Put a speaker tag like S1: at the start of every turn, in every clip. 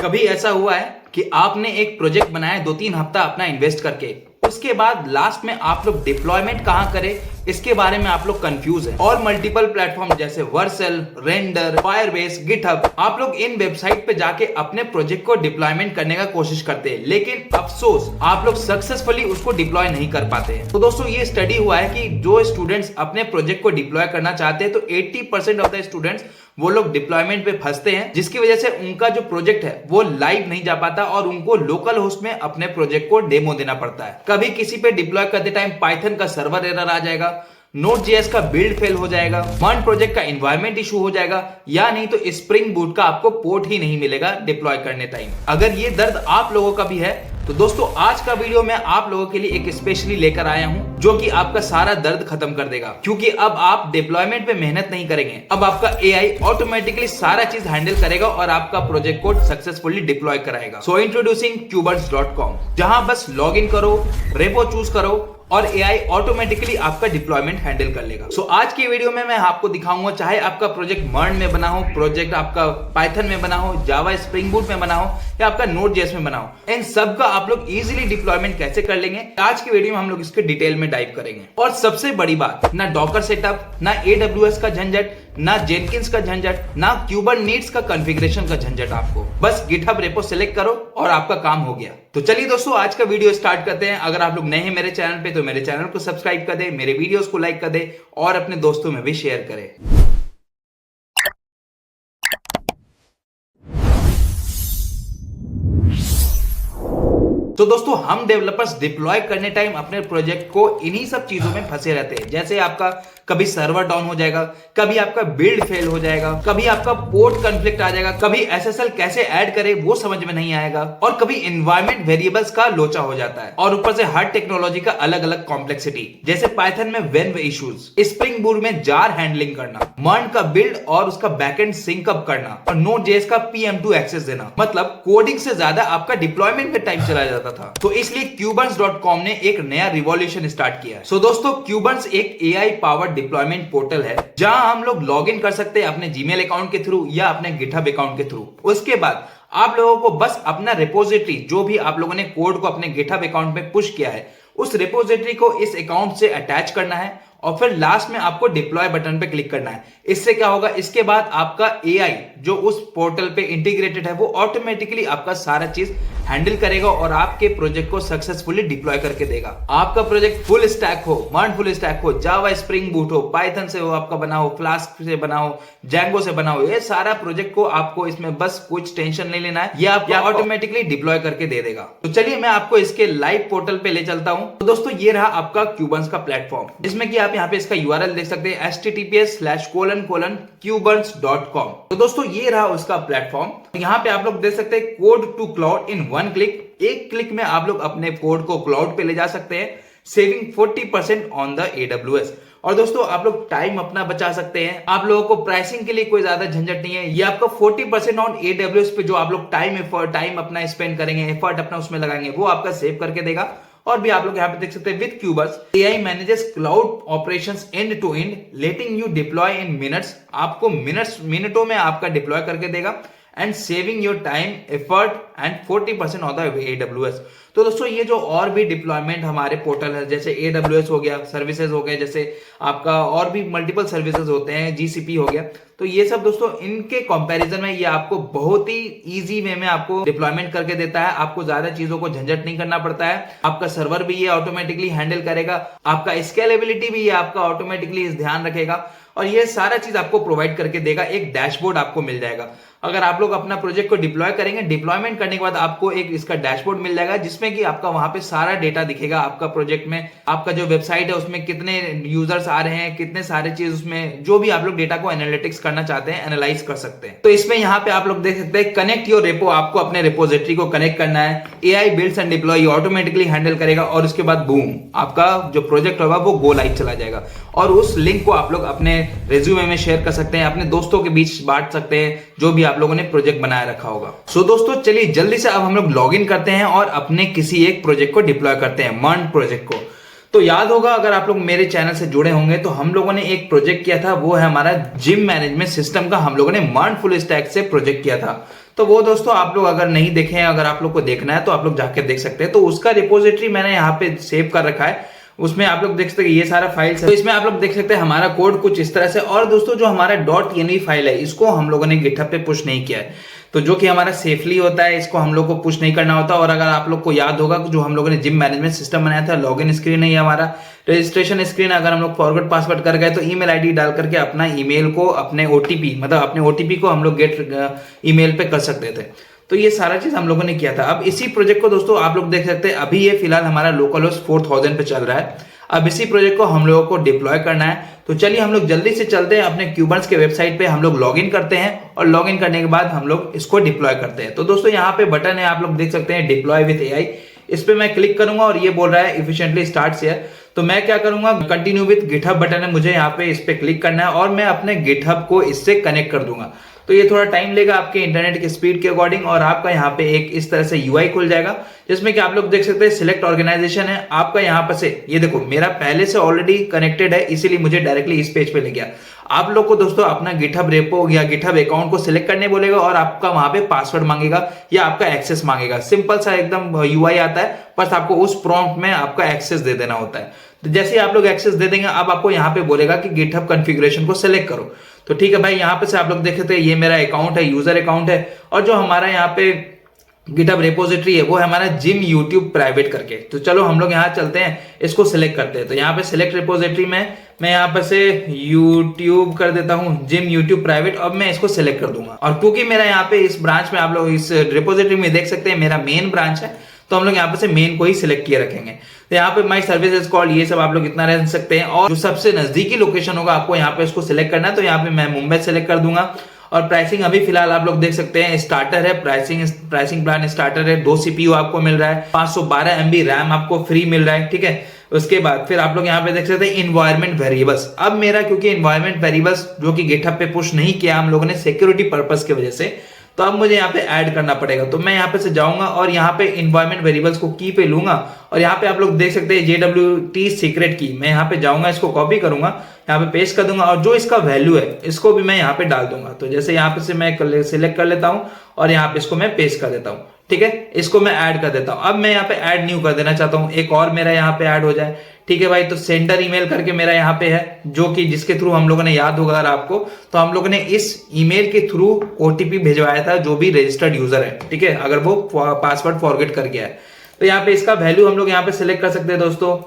S1: कभी ऐसा हुआ है कि आपने एक प्रोजेक्ट बनाया 2-3 हफ्ता अपना इन्वेस्ट करके, उसके बाद लास्ट में आप लोग डिप्लॉयमेंट कहां करें इसके बारे में आप लोग कंफ्यूज हैं और मल्टीपल प्लेटफॉर्म जैसे वर्सेल, रेंडर, फायरबेस, गिटहब, आप लोग इन वेबसाइट पे जाके अपने प्रोजेक्ट को डिप्लॉयमेंट करने का कोशिश करते हैं, लेकिन अफसोस आप लोग सक्सेसफुली उसको डिप्लॉय नहीं कर पाते हैं। तो दोस्तों ये स्टडी हुआ है कि जो स्टूडेंट्स अपने प्रोजेक्ट को डिप्लॉय करना चाहते हैं तो 80% ऑफ द स्टूडेंट्स वो लोग डिप्लॉयमेंट पे फंसते हैं, जिसकी वजह से उनका जो प्रोजेक्ट है वो लाइव नहीं जा पाता और उनको लोकल होस्ट में अपने प्रोजेक्ट को डेमो देना पड़ता है। कभी किसी पे डिप्लॉय करते टाइम पाइथन का सर्वर एरर आ जाएगा, Node.js का बिल्ड फेल हो जाएगा, मर्न प्रोजेक्ट का एनवायरमेंट इशू हो जाएगा, या नहीं तो स्प्रिंग बूट का आपको पोर्ट ही नहीं मिलेगा डिप्लॉय करने टाइम। अगर ये दर्द आप लोगों का भी है तो दोस्तों आज का वीडियो मैं आप लोगों के लिए एक स्पेशली लेकर आया हूं जो कि आपका सारा दर्द खत्म कर देगा, क्योंकि अब आप डिप्लॉयमेंट पे मेहनत नहीं करेंगे। अब आपका एआई ऑटोमेटिकली सारा चीज हैंडल करेगा और आपका प्रोजेक्ट कोड सक्सेसफुली डिप्लॉय कराएगा। सो इंट्रोड्यूसिंग qubits.com, जहां बस लॉग इन करो, रेपो चूज करो और एआई ऑटोमेटिकली आपका डिप्लॉयमेंट हैंडल कर लेगा। सो आज की वीडियो में मैं आपको दिखाऊंगा, चाहे आपका प्रोजेक्ट मर्न में बना हो, प्रोजेक्ट आपका पाइथन में बना हो, जावा स्प्रिंग बूट में बना हो या आपका Node.js में बना हो, इन सब का आप लोग इजीली डिप्लॉयमेंट कैसे कर लेंगे आज की वीडियो में हम लोग इसके डिटेल में डाइव करेंगे। और सबसे बड़ी बात, ना डॉकर सेटअप, ना AWS का झंझट, ना जेनकिंस का झंझट, ना कुबरनेटिस का कॉन्फ़िगरेशन का झंझट, आपको बस गिटहब रेपो सिलेक्ट करो और आपका काम हो गया। तो चलिए दोस्तों आज का वीडियो स्टार्ट करते हैं। अगर आप लोग नए हैं मेरे चैनल पे तो मेरे चैनल को सब्सक्राइब कर दे, मेरे वीडियोस को लाइक कर दे और अपने दोस्तों में भी शेयर करें। तो दोस्तों हम डेवलपर्स डिप्लॉय करने टाइम अपने प्रोजेक्ट को इन्हीं सब चीजों में फंसे रहते हैं, जैसे आपका कभी सर्वर डाउन हो जाएगा, कभी आपका बिल्ड फेल हो जाएगा, कभी आपका पोर्ट कॉन्फ्लिक्ट आ जाएगा, कभी एसएसएल कैसे ऐड करे वो समझ में नहीं आएगा, और कभी एनवायरनमेंट वेरिएबल्स का लोचा हो जाता है, और ऊपर से हर टेक्नोलॉजी का अलग अलग कॉम्प्लेक्सिटी, जैसे पाइथन में वेन इश्यूज, स्प्रिंग बूट में जार हैंडलिंग करना, मर्न का बिल्ड और उसका बैकएंड सिंक अप करना, और Node.js का PM2 एक्सेस देना, मतलब कोडिंग से ज्यादा आपका डिप्लॉयमेंट में टाइम चला जाता था। तो इसलिए qubits.com ने एक नया रिवॉल्यूशन स्टार्ट किया है। सो दोस्तों qubits एक एआई पावर्ड डिप्लॉयमेंट पोर्टल है जहां हम लोग लॉग इन कर सकते हैं अपने जीमेल अकाउंट के थ्रू या अपने गिटहब अकाउंट के थ्रू। उसके बाद आप लोगों को बस अपना रिपोजिटरी, जो भी आप लोगों ने कोड को अपने गिटहब अकाउंट में पुश किया है, उस रिपोजिटरी को इस अकाउंट से अटैच करना है और फिर लास्ट में आपको डिप्लॉय बटन पे क्लिक करना है। इससे क्या होगा, इसके बाद आपका एआई जो उस पोर्टल पे इंटीग्रेटेड है वो ऑटोमेटिकली आपका सारा चीज हैंडल करेगा और आपके प्रोजेक्ट को सक्सेसफुली डिप्लॉय करके देगा। आपका प्रोजेक्ट फुल स्टैक हो, मर्न फुल स्टैक हो, जावा स्प्रिंग बूट हो, पाइथन से हो आपका बना हो, फ्लास्क से बना हो, जैंगो से बना हो, ये सारा प्रोजेक्ट को आपको इसमें बस कुछ टेंशन नहीं लेना है, ये आपको ऑटोमेटिकली डिप्लॉय करके दे देगा। तो चलिए मैं आपको इसके लाइव पोर्टल पे ले चलता हूं। तो दोस्तों ये रहा आपका qubits का प्लेटफॉर्म, जिसमें कि आप यहाँ पे इसका URL देख सकते हैं https://qubits.com। तो दोस्तों ये रहा उसका प्लेटफॉर्म। यहाँ पे आप लोग देख सकते हैं code to cloud in 1 click. एक क्लिक में आप लोग अपने कोड को क्लाउड पे ले जा सकते हैं, सेविंग 40% ऑन द AWS। और दोस्तों आप लोग टाइम अपना बचा सकते हैं, आप लोगों को प्राइसिंग के लिए कोई ज्यादा झंझट नहीं है। ये आपका 40% ऑन AWS पे जो आप लोग टाइम अपना स्पेंड करेंगे, एफर्ट अपना उसमें लगाएंगे, वो आपका सेव करके देगा। और भी आप लोग यहाँ पे देख सकते हैं with qubits AI manages cloud operations end to end, letting you deploy in minutes. आपको मिनटों में आपका डिप्लॉय करके देगा and saving your time, effort and 40% on the AWS। तो दोस्तों ये जो और भी डिप्लॉयमेंट हमारे पोर्टल है, जैसे AWS हो गया, सर्विसेज हो गए, जैसे आपका और भी मल्टीपल सर्विसेज होते हैं, GCP हो गया, तो ये सब दोस्तों इनके कंपैरिजन में ये आपको बहुत ही इजी वे में आपको डिप्लॉयमेंट करके देता है। आपको ज्यादा चीजों को झंझट नहीं करना पड़ता है, आपका सर्वर भी ये ऑटोमेटिकली हैंडल करेगा, आपका स्केलेबिलिटी भी ये आपका ऑटोमेटिकली ध्यान रखेगा और ये सारा चीज आपको प्रोवाइड करके देगा। एक डैशबोर्ड आपको मिल जाएगा। अगर आप लोग अपना प्रोजेक्ट को डिप्लॉय करेंगे, डिप्लॉयमेंट करने के बाद आपको एक इसका डैशबोर्ड मिल जाएगा, जिसमें कि आपका वहां पे सारा डेटा दिखेगा। आपका प्रोजेक्ट में आपका जो वेबसाइट है उसमें कितने यूजर्स आ रहे हैं, कितने सारे चीज उसमें जो भी आप लोग डेटा को एनालिटिक्स करना चाहते हैं, एनालाइज कर सकते हैं। तो इसमें यहाँ पे आप लोग देख सकते हैं कनेक्ट योर रेपो, आपको अपने रिपोजिटरी को कनेक्ट करना है। AI builds and deploy automatically handle करेगा और उसके बाद बूम, आपका जो प्रोजेक्ट होगा वो गो लाइव चला जाएगा। और उस लिंक को आप लोग अपने रेज्यूमे में शेयर कर सकते हैं, अपने दोस्तों के बीच बांट सकते हैं, जो भी आप लोगों ने प्रोजेक्ट बनाए रखा होगा। सो दोस्तों चलिए जल्दी से अब हम लोग लॉग इन करते हैं और अपने किसी एक प्रोजेक्ट को डिप्लॉय करते हैं, मर्न प्रोजेक्ट को। तो याद होगा अगर आप लोग मेरे चैनल से जुड़े होंगे तो हम लोगों ने एक प्रोजेक्ट किया था, वो है हमारा जिम मैनेजमेंट सिस्टम का। हम लोगों ने मर्न फुल स्टैक से प्रोजेक्ट किया था। तो वो दोस्तों आप लोग अगर नहीं देखे हैं, अगर आप लोग को देखना है तो आप लोग जाके देख सकते हैं। तो उसका रिपोजिटरी मैंने यहाँ पे सेव कर रखा है, उसमें आप लोग देख सकते हैं ये सारा फाइल्स है। तो इसमें आप लोग देख सकते हैं हमारा कोड कुछ इस तरह से। और दोस्तों जो हमारा .env फाइल है इसको हम लोगों ने गिटहब पे पुश नहीं किया है, तो जो कि हमारा सेफली होता है, इसको हम लोग को पुश नहीं करना होता। और अगर आप लोग को याद होगा जो हम लोगों ने जिम मैनेजमेंट सिस्टम बनाया था, लॉगिन स्क्रीन है ये हमारा, रजिस्ट्रेशन स्क्रीन, अगर हम लोग फॉरवर्ड पासवर्ड कर गए तो ईमेल आईडी डाल करके अपना ईमेल को, अपने ओटीपी मतलब अपने ओटीपी को हम लोग गेट ईमेल पे कर सकते थे। तो ये सारा चीज हम लोगों ने किया था। अब इसी प्रोजेक्ट को दोस्तों आप लोग देख सकते हैं, अभी ये फिलहाल हमारा लोकल होस्ट 4000 पे चल रहा है। अब इसी प्रोजेक्ट को हम लोगों को डिप्लॉय करना है। तो चलिए हम लोग जल्दी से चलते हैं अपने क्यूबर्स के वेबसाइट पे, हम लोग लॉगिन करते हैं और लॉगिन करने के बाद हम लोग इसको डिप्लॉय करते हैं। तो दोस्तों यहाँ पे बटन है, आप लोग देख सकते हैं डिप्लॉय विद एआई, इस पे मैं क्लिक करूंगा और ये बोल रहा है इफिशिएंटली स्टार्ट शेयर। तो मैं क्या करूंगा, कंटिन्यू विद गिटहब बटन है, मुझे यहाँ पे इस पे क्लिक करना है और मैं अपने गिटहब को इससे कनेक्ट कर दूंगा। तो ये थोड़ा टाइम लेगा आपके इंटरनेट की स्पीड के अकॉर्डिंग, और आपका यहाँ पे एक इस तरह से यूआई खुल जाएगा जिसमें कि आप लोग देख सकते हैं सिलेक्ट ऑर्गेनाइजेशन है आपका। यहाँ पर से ये देखो मेरा पहले से ऑलरेडी कनेक्टेड है, इसीलिए मुझे डायरेक्टली इस पेज पे ले गया। आप लोग को दोस्तों अपना गिटहब रेपो या गिटहब अकाउंट को सिलेक्ट करने बोलेगा और आपका वहां पे पासवर्ड मांगेगा या आपका एक्सेस मांगेगा। सिंपल सा एकदम यूआई आता है, बस आपको उस प्रॉम्प्ट में आपका एक्सेस दे देना होता है। तो जैसे ही आप लोग एक्सेस दे देंगे, अब आपको यहाँ पे बोलेगा कि गिटहब कॉन्फ़िगरेशन को सिलेक्ट करो। तो ठीक है भाई, यहाँ पे से आप लोग देख सकते हैं ये मेरा अकाउंट है, यूजर अकाउंट है, और जो हमारा यहाँ पे गिटहब रिपोजिटरी है वो है हमारा जिम यूट्यूब प्राइवेट करके। तो चलो हम लोग यहाँ चलते हैं, इसको सिलेक्ट करते हैं। तो यहाँ पे सिलेक्ट रिपोजिटरी में मैं यहाँ पे से यूट्यूब कर देता हूँ, जिम यूट्यूब प्राइवेट। अब मैं इसको सिलेक्ट कर दूंगा, और क्योंकि मेरा यहाँ पे इस ब्रांच में आप लोग इस रिपोजिटरी में देख सकते हैं मेरा मेन ब्रांच है, तो हम लोग यहाँ पे से मेन को ही सिलेक्ट किए रखेंगे। तो यहाँ पे माई सर्विसेज कॉल, ये सब आप लोग इतना रह सकते हैं। और जो सबसे नजदीकी लोकेशन होगा आपको यहाँ पे इसको सिलेक्ट करना है। तो यहाँ पे मैं मुंबई सेलेक्ट कर दूंगा। और प्राइसिंग अभी फिलहाल आप लोग देख सकते हैं स्टार्टर है, प्राइसिंग प्लान स्टार्टर है, 2 CPU आपको मिल रहा है, 512 MB रैम आपको फ्री मिल रहा है, ठीक है। उसके बाद फिर आप लोग यहाँ पे देख सकते हैं इन्वायरमेंट वेरिएबल्स। अब मेरा क्योंकि इन्वायरमेंट वेरिएबल्स जो कि गिटहब पे पुश नहीं किया हम लोगों ने सिक्योरिटी पर्पस की वजह से, तो अब मुझे यहाँ पे ऐड करना पड़ेगा। तो मैं यहाँ पे से जाऊंगा और यहाँ पे इन्वायरमेंट वेरिएबल्स को की पे लूंगा, और यहाँ पे आप लोग देख सकते हैं JWT सीक्रेट की, मैं यहाँ पे जाऊंगा, इसको कॉपी करूंगा, यहाँ पे पेस्ट कर दूंगा, और जो इसका वैल्यू है इसको भी मैं यहाँ पे डाल दूंगा। तो जैसे यहाँ पे से मैं सिलेक्ट कर लेता हूँ और यहाँ पे इसको मैं पेस्ट कर देता हूँ, ठीक है। इसको मैं ऐड कर देता हूँ। अब मैं यहाँ पे ऐड न्यू कर देना चाहता हूँ, एक और मेरा यहाँ पे ऐड हो जाए, ठीक है भाई। तो सेंटर ईमेल करके मेरा यहाँ पे है, जो कि जिसके थ्रू हम लोगों ने, याद होगा अगर आपको, तो हम लोगों ने इस ईमेल के थ्रू ओटीपी भिजवाया था जो भी रजिस्टर्ड यूजर है, ठीक है, अगर वो पासवर्ड फॉरगेट कर गया है। तो यहाँ पे इसका वैल्यू हम लोग यहाँ पे सिलेक्ट कर सकते हैं दोस्तों।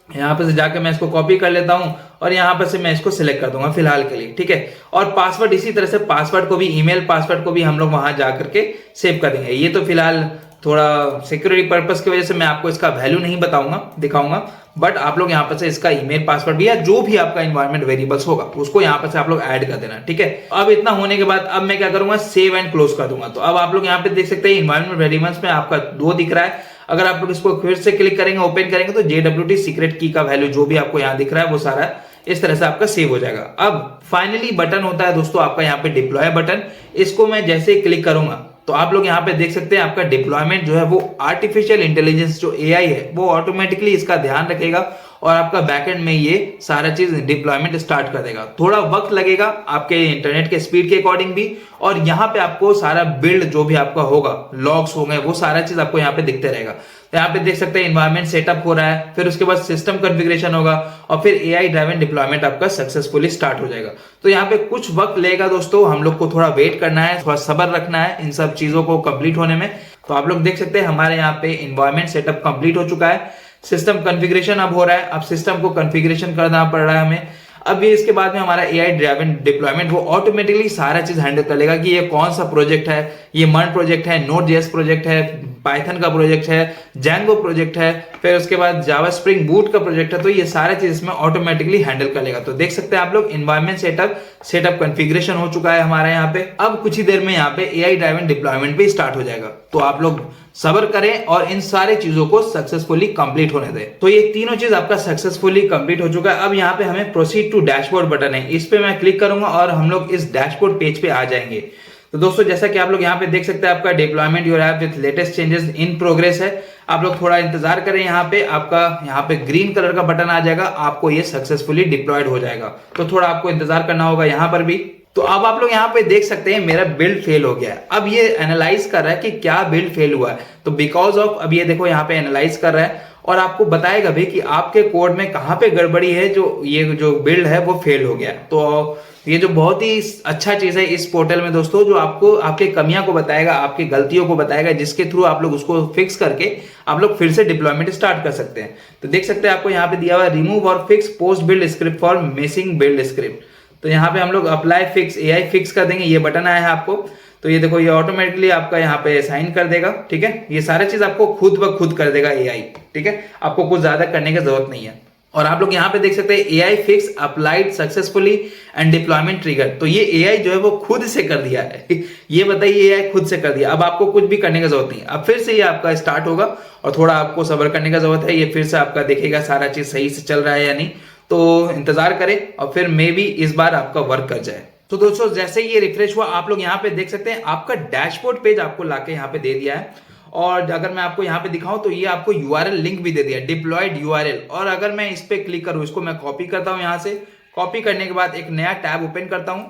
S1: यहाँ पे से जाके मैं इसको कॉपी कर लेता हूँ और यहाँ पर से मैं इसको सिलेक्ट कर दूंगा फिलहाल के लिए, ठीक है। और पासवर्ड इसी तरह से, पासवर्ड को भी, ईमेल पासवर्ड को भी हम लोग वहां जा करके सेव कर देंगे। ये तो फिलहाल थोड़ा सिक्योरिटी पर्पस की वजह से मैं आपको इसका वैल्यू नहीं बताऊंगा, दिखाऊंगा, बट आप लोग यहाँ पर से इसका ईमेल पासवर्ड भी या जो भी आपका इन्वायरमेंट वेरिएबल्स होगा उसको यहाँ पर से आप लोग ऐड कर देना, ठीक है। अब इतना होने के बाद अब मैं क्या करूंगा, सेव एंड क्लोज कर दूंगा। तो अब आप लोग यहाँ पे देख सकते हैं इन्वायरमेंट वेरिएबल्स में आपका 2 दिख रहा है। अगर आप लोग इसको फिर से क्लिक करेंगे, ओपन करेंगे, तो JWT सीक्रेट की का वैल्यू जो भी आपको यहाँ दिख रहा है वो सारा इस तरह से आपका सेव हो जाएगा। अब फाइनली बटन होता है दोस्तों आपका यहाँ पे डिप्लॉय बटन। इसको मैं जैसे ही क्लिक करूंगा तो आप लोग यहाँ पे देख सकते हैं आपका डिप्लॉयमेंट जो है वो आर्टिफिशियल इंटेलिजेंस जो AI है वो ऑटोमेटिकली इसका ध्यान रखेगा और आपका बैकएंड में ये सारा चीज डिप्लॉयमेंट स्टार्ट कर देगा। थोड़ा वक्त लगेगा आपके इंटरनेट के स्पीड के अकॉर्डिंग भी, और यहाँ पे आपको सारा बिल्ड जो भी आपका होगा, लॉग्स हो गए, वो सारा चीज आपको यहाँ पे दिखते रहेगा। तो यहाँ पे देख सकते हैं इन्वायरमेंट सेटअप हो रहा है, फिर उसके बाद सिस्टम कॉन्फ़िगरेशन होगा और फिर AI ड्राइवन डिप्लॉयमेंट आपका सक्सेसफुली स्टार्ट हो जाएगा। तो यहाँ पे कुछ वक्त लेगा दोस्तों, हम लोग को थोड़ा वेट करना है, थोड़ा सब्र रखना है इन सब चीजों को कंप्लीट होने में। तो आप लोग देख सकते हैं हमारे यहाँ पे इन्वायरमेंट सेटअप कंप्लीट हो चुका है, सिस्टम कॉन्फ़िगरेशन अब हो रहा है। अब सिस्टम को कॉन्फ़िगरेशन करना पड़ रहा है हमें। अब ये इसके बाद में हमारा AI ड्राइवन डिप्लॉयमेंट वो ऑटोमेटिकली सारा चीज हैंडल कर लेगा कि ये कौन सा प्रोजेक्ट है, ये मर्न प्रोजेक्ट है, Node.js प्रोजेक्ट है, पाइथन का प्रोजेक्ट है, Django प्रोजेक्ट है, फिर उसके बाद जावा स्प्रिंग बूट का प्रोजेक्ट है। तो ये सारा चीज इसमें ऑटोमेटिकली हैंडल कर लेगा। तो देख सकते हैं आप लोग इन्वायरमेंट सेटअप कॉन्फ़िगरेशन हो चुका है हमारे यहाँ पे। अब कुछ ही देर में यहाँ पे AI ड्राइवन डिप्लॉयमेंट भी स्टार्ट हो जाएगा। तो आप लोग सब्र करें और इन सारे चीजों को सक्सेसफुली कंप्लीट होने दें। तो ये तीनों चीज आपका सक्सेसफुली कंप्लीट हो चुका है। अब यहाँ पे हमें प्रोसीड टू डैशबोर्ड बटन है, इस पे मैं क्लिक करूंगा और हम लोग इस डैशबोर्ड पेज पे आ जाएंगे। तो दोस्तों जैसा कि आप लोग यहाँ पे देख सकते हैं आपका deployment your app with latest changes in progress है। आप लोग थोड़ा इंतजार करें, यहाँ पे आपका यहाँ पे ग्रीन कलर का बटन आ जाएगा, आपको ये सक्सेसफुली डिप्लॉयड हो जाएगा। तो थोड़ा आपको इंतजार करना होगा यहाँ पर भी। तो अब आप लोग यहाँ पे देख सकते हैं मेरा बिल्ड फेल हो गया है। अब ये एनालाइज कर रहा है कि क्या बिल्ड फेल हुआ है, तो बिकॉज ऑफ, अब ये देखो यहाँ पे एनालाइज कर रहा है और आपको बताएगा भी कि आपके कोड में कहाँ पे गड़बड़ी है, जो ये जो बिल्ड है वो फेल हो गया। तो ये जो बहुत ही अच्छा चीज है इस पोर्टल में दोस्तों, जो आपको आपके कमियां को बताएगा, आपकी गलतियों को बताएगा, जिसके थ्रू आप लोग उसको फिक्स करके आप लोग फिर से डिप्लॉयमेंट स्टार्ट कर सकते हैं। तो देख सकते हैं आपको यहाँ पे दिया हुआ है रिमूव और fix post build script for missing build script. तो यहाँ पे हम लोग अप्लाई फिक्स एआई फिक्स कर देंगे, ये बटन आया है आपको। तो ये देखो ये ऑटोमेटिकली आपका यहाँ पे साइन कर देगा, ठीक है। ये सारा चीज आपको खुद ब खुद कर देगा एआई, ठीक है। आपको कुछ ज्यादा करने की जरूरत नहीं है। और आप लोग यहाँ पे देख सकते हैं AI fix applied successfully and deployment trigger. तो ये एआई जो है वो खुद से कर दिया है ये बताइए, एआई खुद से कर दिया। अब आपको कुछ भी करने की जरूरत नहीं है। अब फिर से ये आपका स्टार्ट होगा और थोड़ा आपको सब्र करने की जरूरत है। ये फिर से आपका देखेगा सारा चीज सही से चल रहा है या नहीं, तो इंतजार करें और फिर मे बी इस बार आपका वर्क कर जाए। तो दोस्तों जैसे ये रिफ्रेश हुआ, आप लोग यहाँ पे देख सकते हैं आपका डैशबोर्ड पेज आपको लाके यहाँ पे दे दिया है। और अगर मैं आपको यहाँ पे दिखाऊं तो ये आपको यूआरएल लिंक भी दे दिया, डिप्लॉयड यूआरएल। और अगर मैं इस पे क्लिक करूं, इसको मैं कॉपी करता हूं, यहाँ से कॉपी करने के बाद एक नया टैब ओपन करता हूं।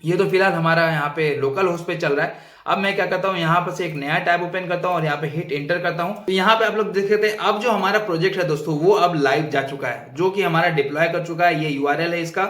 S1: ये तो फिलहाल हमारा यहाँ पे लोकल होस्ट पे चल रहा है। अब मैं क्या करता हूँ, यहाँ पर से एक नया टैब ओपन करता हूँ और यहाँ पे हिट एंटर करता हूँ। तो यहाँ पे आप लोग देख सकते हैं अब जो हमारा प्रोजेक्ट है दोस्तों वो अब लाइव जा चुका है, जो कि हमारा डिप्लॉय कर चुका है। ये यूआरएल है इसका।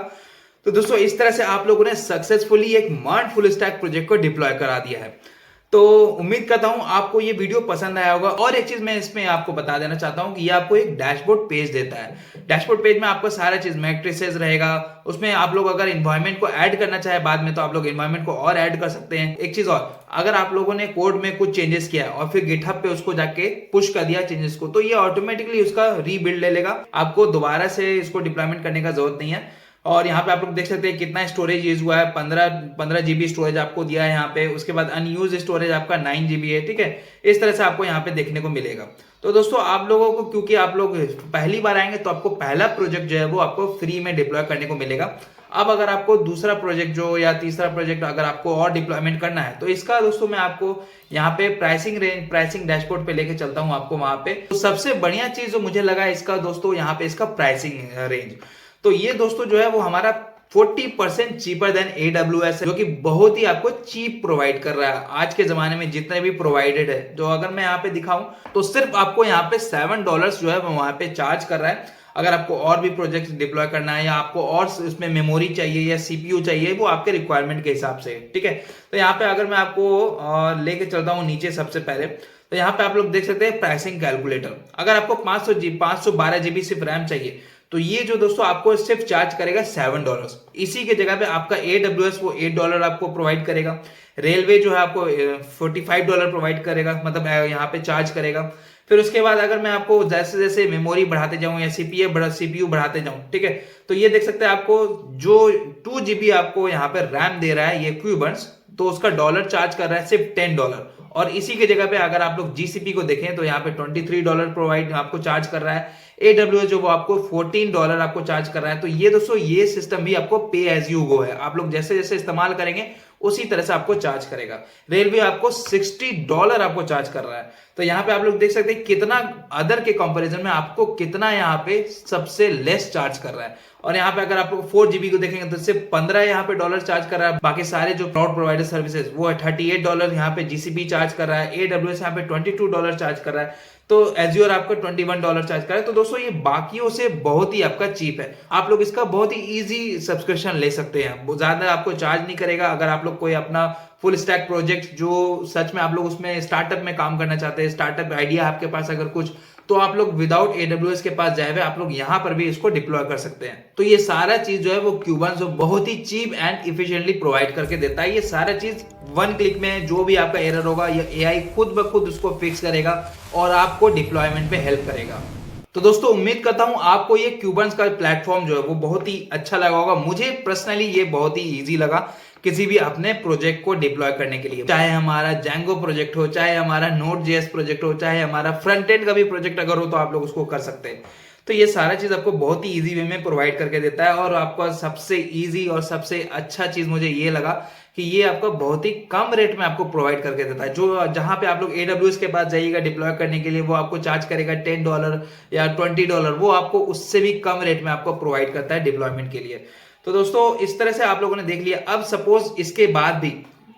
S1: तो दोस्तों इस तरह से आप लोगों ने सक्सेसफुली एक मर्न फुल स्टैक प्रोजेक्ट को डिप्लॉय करा दिया है। तो उम्मीद करता हूं आपको ये वीडियो पसंद आया होगा। और एक चीज मैं इसमें आपको बता देना चाहता हूं कि ये आपको एक डैशबोर्ड पेज देता है। डैशबोर्ड पेज में आपको सारा चीज मैट्रिसेस रहेगा, उसमें आप लोग अगर एनवायरनमेंट को ऐड करना चाहे बाद में तो आप लोग एनवायरनमेंट को और ऐड कर सकते हैं। एक चीज और, अगर आप लोगों ने कोड में कुछ चेंजेस किया और फिर गिटहब पे उसको जाके पुश कर दिया चेंजेस को, तो ये ऑटोमेटिकली उसका रीबिल्ड ले लेगा। आपको दोबारा से इसको डिप्लॉयमेंट करने का जरूरत नहीं है। और यहाँ पे आप लोग देख सकते हैं कितना स्टोरेज यूज हुआ है, 15 जीबी स्टोरेज आपको दिया है यहाँ पे। उसके बाद अनयूज स्टोरेज आपका 9 जीबी है, ठीक है। इस तरह से आपको यहाँ पे देखने को मिलेगा। तो दोस्तों आप लोगों को, क्योंकि आप लोग पहली बार आएंगे तो आपको पहला प्रोजेक्ट जो है वो आपको फ्री में डिप्लॉय करने को मिलेगा। अब अगर आपको दूसरा प्रोजेक्ट जो या तीसरा प्रोजेक्ट अगर आपको और डिप्लॉयमेंट करना है, तो इसका दोस्तों मैं आपको यहाँ पे प्राइसिंग रेंज, प्राइसिंग डैशबोर्ड पे लेके चलता हूँ आपको वहां पे। तो सबसे बढ़िया चीज जो मुझे लगा इसका दोस्तों, यहाँ पे इसका प्राइसिंग रेंज। तो ये दोस्तों जो है वो हमारा 40% चीपर देन AWS है, जो कि बहुत ही आपको चीप प्रोवाइड कर रहा है आज के जमाने में जितने भी प्रोवाइडेड है। जो अगर मैं यहाँ पे दिखाऊं तो सिर्फ आपको यहाँ पे $7 जो है वो वहां पे चार्ज कर रहा है। अगर आपको और भी प्रोजेक्ट डिप्लॉय करना है या आपको और उसमें मेमोरी चाहिए या CPU चाहिए, वो आपके रिक्वायरमेंट के हिसाब से, ठीक है। तो यहाँ पे अगर मैं आपको लेके चलता हूँ नीचे सबसे पहले, तो यहाँ पे आप लोग देख सकते हैं प्राइसिंग कैलकुलेटर। अगर आपको 512 GB सिर्फ रैम चाहिए, तो ये जो दोस्तों आपको सिर्फ चार्ज करेगा $7। इसी के जगह पे आपका AWS वो $8 आपको प्रोवाइड करेगा। रेलवे जो है आपको $45 प्रोवाइड करेगा, मतलब यहाँ पे चार्ज करेगा। फिर उसके बाद अगर मैं आपको जैसे जैसे मेमोरी बढ़ाते जाऊं या CPU बढ़ाते जाऊं, ठीक है, तो ये देख सकते हैं आपको जो 2 GB आपको यहाँ पे रैम दे रहा है ये क्यूबर्स, तो उसका डॉलर चार्ज कर रहा है सिर्फ $10। और इसी के जगह पे अगर आप लोग GCP को देखें तो यहाँ पे $23 प्रोवाइड आपको चार्ज कर रहा है। AWS जो वो आपको $14 आपको चार्ज कर रहा है। तो ये दोस्तों ये सिस्टम भी आपको पे एज यू गो है, आप लोग जैसे जैसे इस्तेमाल करेंगे उसी तरह से आपको चार्ज करेगा। रेलवे आपको $60 आपको चार्ज कर रहा है। तो यहाँ पे आप लोग देख सकते हैं कितना अदर के कंपैरिजन में आपको कितना यहाँ पे सबसे लेस चार्ज कर रहा है। और यहाँ पे अगर आप 4 GB को देखेंगे तो सिर्फ 15 यहाँ पे डॉलर चार्ज कर रहा है। बाकी सारे जो क्लाउड प्रोवाइडर सर्विसेज वो $38 यहाँ पे GCP चार्ज कर रहा है। AWS यहाँ पे $22 चार्ज कर रहा है। तो एज्योर आपका $21 चार्ज कर रहा है। तो दोस्तों ये बाकियों से बहुत ही आपका चीप है। आप लोग इसका बहुत ही इजी सब्सक्रिप्शन ले सकते हैं, ज्यादा आपको चार्ज नहीं करेगा। अगर आप लोग कोई अपना फुल स्टैक प्रोजेक्ट जो सच में आप लोग उसमें स्टार्टअप में काम करना चाहते हैं, स्टार्टअप आइडिया आपके पास अगर कुछ, तो आप लोग विदाउट AWS के पास जाए हुए आप लोग यहाँ पर भी इसको डिप्लॉय कर सकते हैं। तो ये सारा चीज जो है वो क्यूबन जो बहुत ही चीप एंड इफिशिएंटली प्रोवाइड करके देता है। ये सारा चीज 1 क्लिक में जो भी आपका एरर होगा ये AI खुद ब खुद उसको फिक्स करेगा और आपको डिप्लॉयमेंट में हेल्प करेगा। तो दोस्तों उम्मीद करता हूं आपको ये क्यूबन्स का प्लेटफॉर्म जो है वो बहुत ही अच्छा लगा होगा। मुझे पर्सनली ये बहुत ही इजी लगा किसी भी अपने प्रोजेक्ट को डिप्लॉय करने के लिए, चाहे हमारा Django प्रोजेक्ट हो, चाहे हमारा Node.js प्रोजेक्ट हो, चाहे हमारा फ्रंट एंड का भी प्रोजेक्ट अगर हो तो आप लोग उसको कर सकते हैं। तो ये सारा चीज आपको बहुत ही इजी वे में प्रोवाइड करके देता है। और आपका सबसे इजी और सबसे अच्छा चीज मुझे ये लगा कि ये आपको बहुत ही कम रेट में आपको प्रोवाइड करके देता है। जो जहां पे आप लोग AWS के पास जाइएगा डिप्लॉय करने के लिए, वो आपको चार्ज करेगा $10 या $20, वो आपको उससे भी कम रेट में आपको प्रोवाइड करता है डिप्लॉयमेंट के लिए। तो दोस्तों इस तरह से आप लोगों ने देख लिया। अब सपोज इसके बाद भी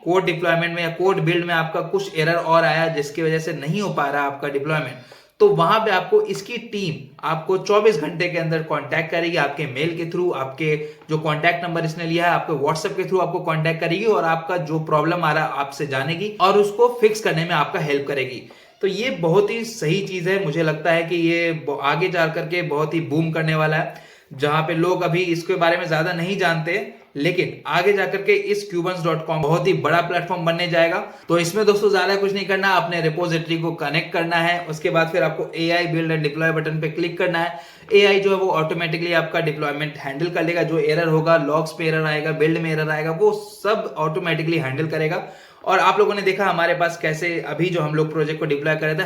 S1: कोड डिप्लॉयमेंट में या कोड बिल्ड में आपका कुछ एरर और आया जिसकी वजह से नहीं हो पा रहा आपका डिप्लॉयमेंट, तो वहां पे आपको इसकी टीम आपको 24 घंटे के अंदर कांटेक्ट करेगी, आपके मेल के थ्रू, आपके जो कांटेक्ट नंबर इसने लिया है आपके व्हाट्सएप के थ्रू आपको कांटेक्ट करेगी और आपका जो प्रॉब्लम आ रहा है आपसे जानेगी और उसको फिक्स करने में आपका हेल्प करेगी। तो ये बहुत ही सही चीज है, मुझे लगता है कि ये आगे जा करके बहुत ही बूम करने वाला है, जहां पे लोग अभी इसके बारे में ज्यादा नहीं जानते, लेकिन आगे जाकर के इस Qubans.com बहुत ही बड़ा प्लेटफॉर्म बनने जाएगा। तो इसमें दोस्तों ज्यादा कुछ नहीं करना, अपने रिपोजिटरी को कनेक्ट करना है, उसके बाद फिर आपको AI build and deploy button पे क्लिक करना है। AI जो है वो ऑटोमेटिकली आपका डिप्लॉयमेंट हैंडल कर लेगा, जो एरर होगा, लॉग्स पे एरर आएगा, बिल्ड में एरर आएगा, वो सब ऑटोमेटिकली हैंडल करेगा। और आप लोगों ने देखा हमारे पास कैसे अभी जो हम लोग प्रोजेक्ट को डिप्लॉय कर रहे थे,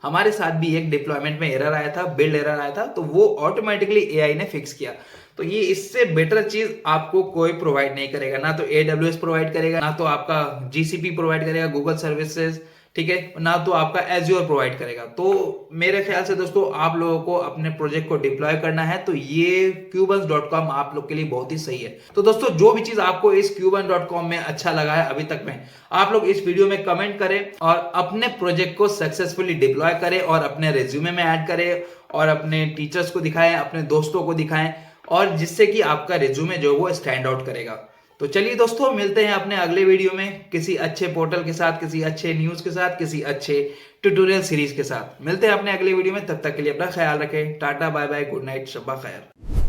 S1: हमारे साथ भी एक डिप्लॉयमेंट में एरर आया था, बिल्ड एरर आया था, तो वो ऑटोमेटिकली AI ने फिक्स किया। तो ये इससे बेटर चीज आपको कोई प्रोवाइड नहीं करेगा, ना तो AWS प्रोवाइड करेगा, ना तो आपका GCP प्रोवाइड करेगा, गूगल सर्विसेज, ठीक है, ना तो आपका एज्योर प्रोवाइड करेगा। तो मेरे ख्याल से दोस्तों आप लोगों को अपने प्रोजेक्ट को डिप्लॉय करना है तो ये Qubans.com आप लोग के लिए बहुत ही सही है। तो दोस्तों जो भी चीज आपको इस Qubans.com में अच्छा लगा है अभी तक में, आप लोग इस वीडियो में कमेंट करें और अपने प्रोजेक्ट को सक्सेसफुली डिप्लॉय करें और अपने रेज्यूमे में ऐड करें और अपने टीचर्स को दिखाएं, अपने दोस्तों को दिखाएं, और जिससे कि आपका रिज्यूमे जो वो स्टैंड आउट करेगा। तो चलिए दोस्तों मिलते हैं अपने अगले वीडियो में किसी अच्छे पोर्टल के साथ, किसी अच्छे न्यूज के साथ, किसी अच्छे ट्यूटोरियल सीरीज के साथ। मिलते हैं अपने अगले वीडियो में, तब तक के लिए अपना ख्याल रखें। Tata bye bye, good night, शब्बा खैर।